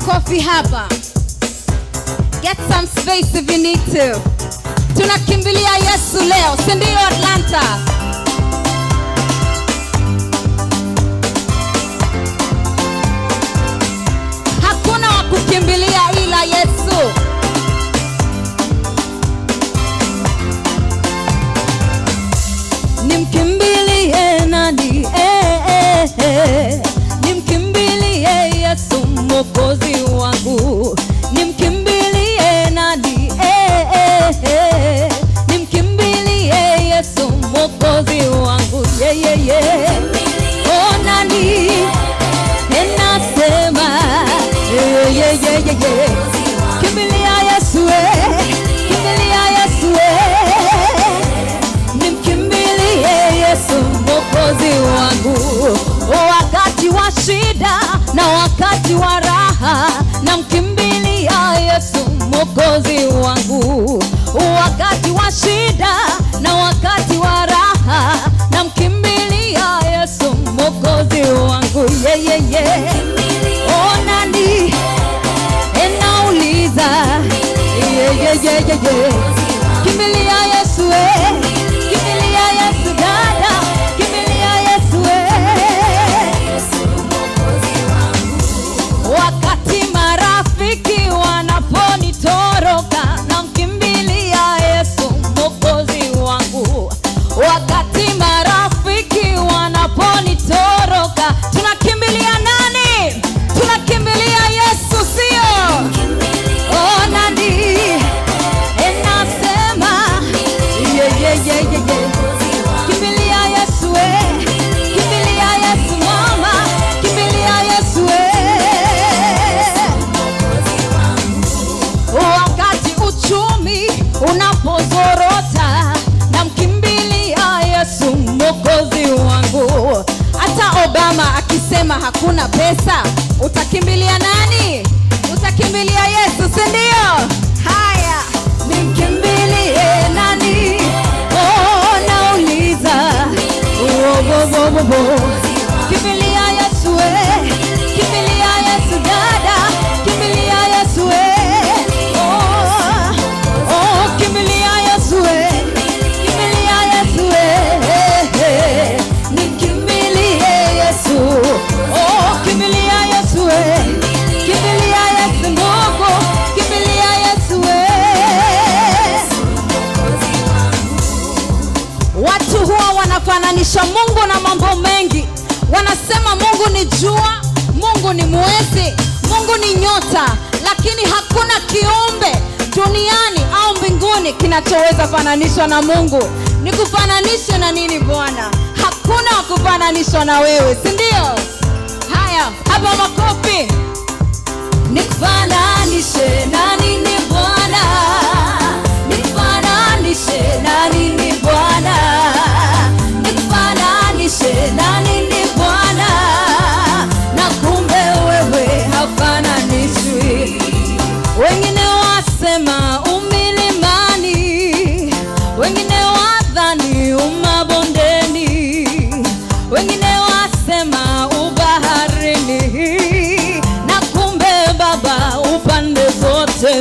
makofi hapa. Get some space if you need to. Tunakimbilia Yesu leo, si ndio Atlanta? Hakuna wa kukimbilia ila Yesu. Nimkimbilie nani? Nimkimbilie Yesu Mwokozi wangu. Nimkimbilie nani? Nimkimbilie Yesu Mwokozi wangu. Oh nani? Nasema kimbilia Yesu, kimbilia Yesu, nimkimbilie Yesu Mwokozi wangu. Wakati wa shida na wakati wa raha, namkimbilia Yesu Mwokozi wangu. Wakati wa shida na wakati wa raha, namkimbilia Yesu Mwokozi wangu. Oh nani? Nauliza kimbilia Yesu, kimbilia Yesu dada, kimbilia Yesu. Wakati marafiki wanaponitoroka, namkimbilia Yesu Mwokozi wangu. Wakati marafiki wanaponitoroka, tunakimbilia nani? Tunakimbilia Yesu, sio? Oh nani? Nasema kimbilia Yesu, kimbilia Yesu mama, kimbilia Yesu. Wakati uchumi unapozorota, namkimbilia Yesu Mwokozi wangu. Hata Obama akisema hakuna pesa, utakimbilia nani? Utakimbilia Yesu, si ndio? Haya, nimkimbilie nani? Oh nauliza, kimbilia Yesu, kimbilia Yesu dada, kimbilia Yesu. Oh kimbilia Yesu, kimbilia Yesu, nikimbilie Yesu. Oh kimbilia Yesu, kimbilia Yesu ndogo, kimbilia Yesu. Watu huwa wanafananisha Mungu na mambo mengi. Wanasema Mungu ni jua, Mungu ni mwezi, Mungu ni nyota, lakini hakuna kiumbe duniani au mbinguni kinachoweza fananishwa na Mungu. Nikufananishe na nini Bwana? Hakuna kufananishwa na wewe, si ndio? Haya, hapa makofi. Nikufananishe na nini Bwana? Nikufananishe na nini Bwana? Nikufananishe na nini Bwana? Na kumbe wewe hafananishwi. Wengine wasema umilimani, wengine wadhani umabondeni, wengine wasema ubaharini, na kumbe Baba upande zote.